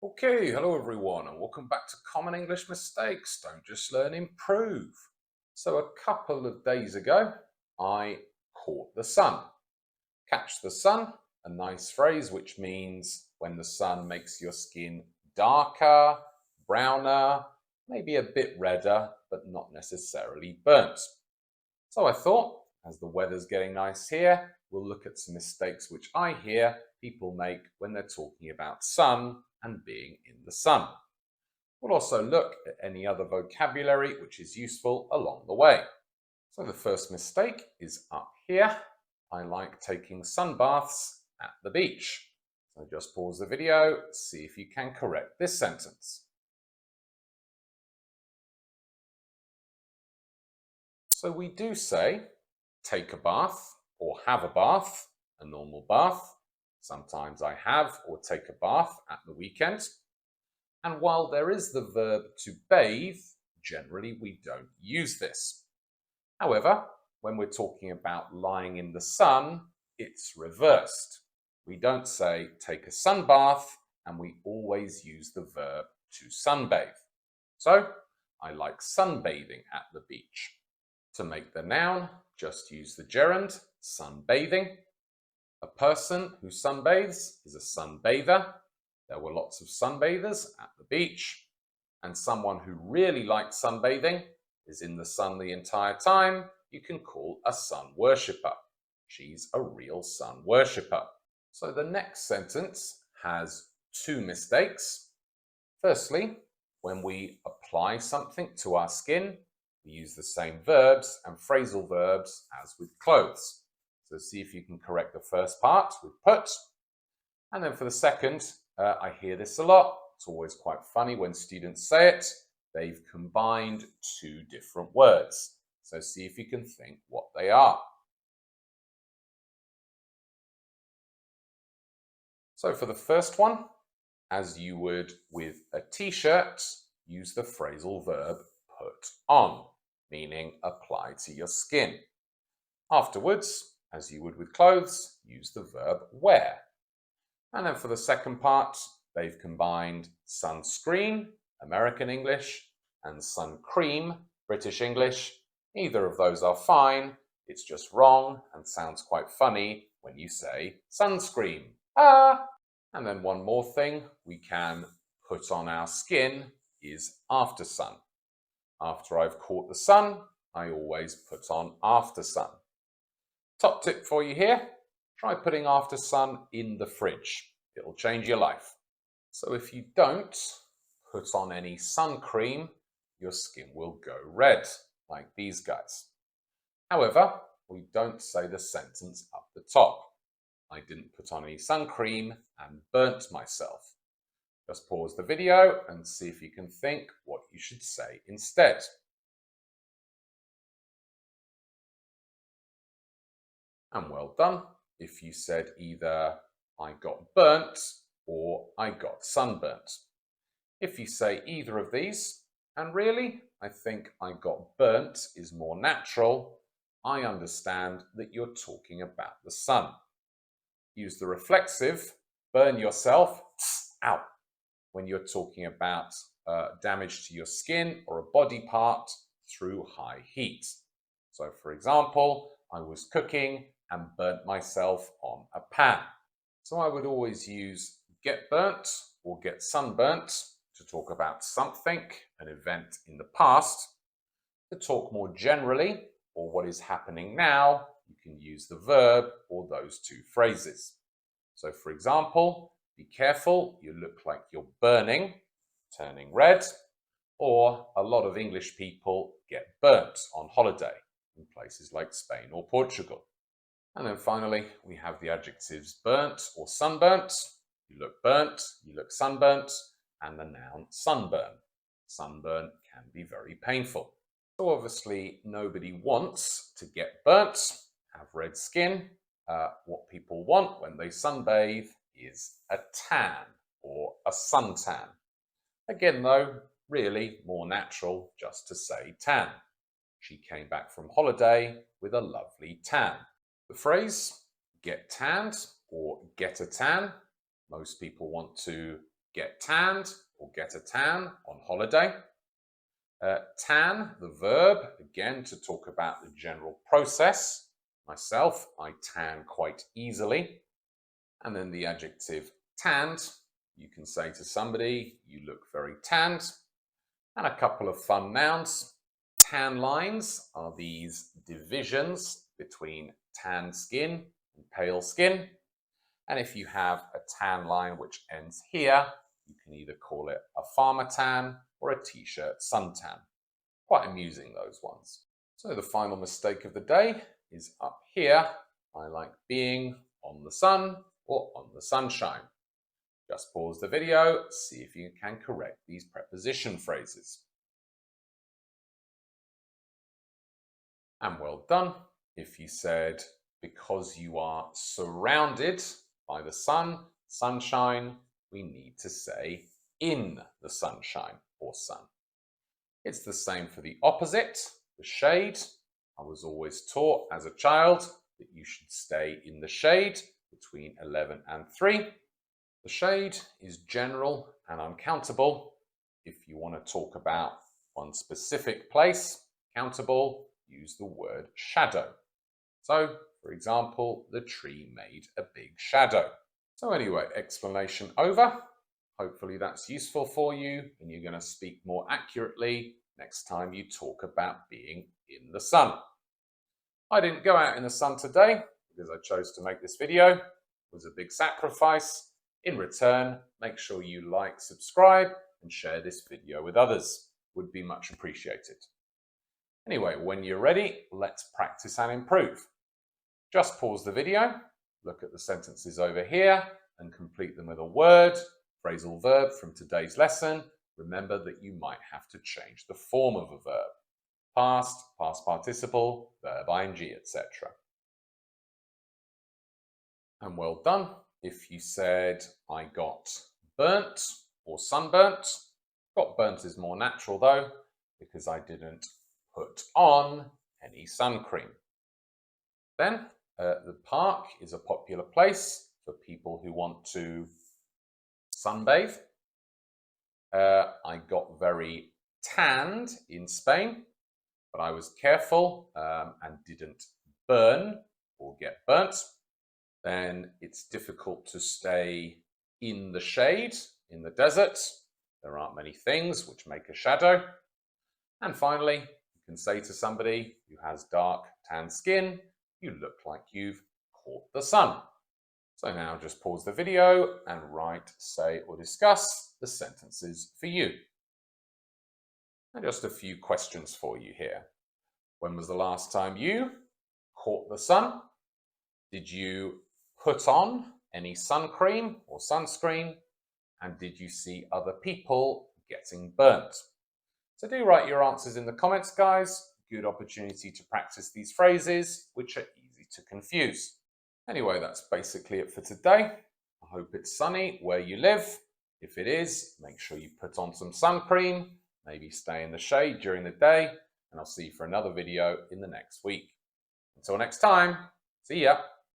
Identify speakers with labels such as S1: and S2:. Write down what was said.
S1: Okay, hello everyone, and welcome back to Common English Mistakes. Don't just learn, improve. So, a couple of days ago, I caught the sun. Catch the sun, a nice phrase which means when the sun makes your skin darker, browner, maybe a bit redder, but not necessarily burnt. So I thought, as the weather's getting nice here, we'll look at some mistakes which I hear people make when they're talking about sun and being in the sun. We'll also look at any other vocabulary which is useful along the way. So the first mistake is up here. I like taking sun baths at the beach. So just pause the video, see if you can correct this sentence. So we do say take a bath or have a bath, a normal bath. Sometimes I have or take a bath at the weekend. And while there is the verb to bathe, generally we don't use this. However, when we're talking about lying in the sun, it's reversed. We don't say take a sun bath, and we always use the verb to sunbathe. So, I like sunbathing at the beach. To make the noun, just use the gerund, sunbathing. A person who sunbathes is a sunbather. There were lots of sunbathers at the beach. And someone who really likes sunbathing, is in the sun the entire time, you can call a sun worshipper. She's a real sun worshipper. So the next sentence has two mistakes. Firstly, when we apply something to our skin, we use the same verbs and phrasal verbs as with clothes. So see if you can correct the first part with put. And then for the second, I hear this a lot. It's always quite funny when students say it. They've combined two different words. So see if you can think what they are. So for the first one, as you would with a t-shirt, use the phrasal verb put on, meaning apply to your skin. Afterwards, as you would with clothes, use the verb wear. And then for the second part, they've combined sunscreen, American English, and sun cream, British English. Either of those are fine. It's just wrong and sounds quite funny when you say sunscreen. Ah! And then one more thing we can put on our skin is after sun. After I've caught the sun, I always put on after sun. Top tip for you here, try putting after sun in the fridge. It'll change your life. So if you don't put on any sun cream, your skin will go red, like these guys. However, we don't say the sentence up the top. I didn't put on any sun cream and burnt myself. Just pause the video and see if you can think what you should say instead. And well done if you said either I got burnt or I got sunburnt. If you say either of these, and really, I think I got burnt is more natural, I understand that you're talking about the sun. Use the reflexive, burn yourself, out, when you're talking about damage to your skin or a body part through high heat. So for example, I was cooking and burnt myself on a pan. So I would always use get burnt or get sunburnt to talk about something, an event in the past. To talk more generally, or what is happening now, you can use the verb or those two phrases. So for example, be careful, you look like you're burning, turning red, or a lot of English people get burnt on holiday in places like Spain or Portugal. And then finally, we have the adjectives burnt or sunburnt. You look burnt, you look sunburnt, and the noun sunburn. Sunburn can be very painful. So obviously, nobody wants to get burnt, have red skin. What people want when they sunbathe is a tan or a suntan. Again, though, really more natural just to say tan. She came back from holiday with a lovely tan. The phrase get tanned or get a tan, most people want to get tanned or get a tan on holiday. Tan, the verb, again to talk about the general process. Myself, I tan quite easily. And then the adjective tanned, you can say to somebody, you look very tanned. And a couple of fun nouns. Tan lines are these divisions between tan skin and pale skin. And if you have a tan line which ends here, you can either call it a farmer tan or a t-shirt suntan. Quite amusing, those ones. So the final mistake of the day is up here. I like being on the sun or on the sunshine. Just pause the video, see if you can correct these preposition phrases. And well done if you said, because you are surrounded by the sun, sunshine, we need to say in the sunshine or sun. It's the same for the opposite, the shade. I was always taught as a child that you should stay in the shade between 11 and 3. The shade is general and uncountable. If you want to talk about one specific place, countable, use the word shadow. So, for example, the tree made a big shadow. So anyway, explanation over. Hopefully that's useful for you and you're going to speak more accurately next time you talk about being in the sun. I didn't go out in the sun today because I chose to make this video. It was a big sacrifice. In return, make sure you like, subscribe and share this video with others. Would be much appreciated. Anyway, when you're ready, let's practice and improve. Just pause the video, look at the sentences over here and complete them with a word, phrasal verb from today's lesson. Remember that you might have to change the form of a verb. Past, past participle, verb ing, etc. And well done if you said, I got burnt or sunburnt. Got burnt is more natural though, because I didn't put on any sun cream. Then, the park is a popular place for people who want to sunbathe. I got very tanned in Spain, but I was careful and didn't burn or get burnt. Then it's difficult to stay in the shade in the desert. There aren't many things which make a shadow. And finally, you can say to somebody who has dark tan skin, you look like you've caught the sun. So now just pause the video and write, say or discuss the sentences for you. And just a few questions for you here. When was the last time you caught the sun? Did you put on any sun cream or sunscreen? And did you see other people getting burnt? So do write your answers in the comments, guys. Good opportunity to practice these phrases, which are easy to confuse. Anyway, that's basically it for today. I hope it's sunny where you live. If it is, make sure you put on some sun cream, maybe stay in the shade during the day, and I'll see you for another video in the next week. Until next time, see ya.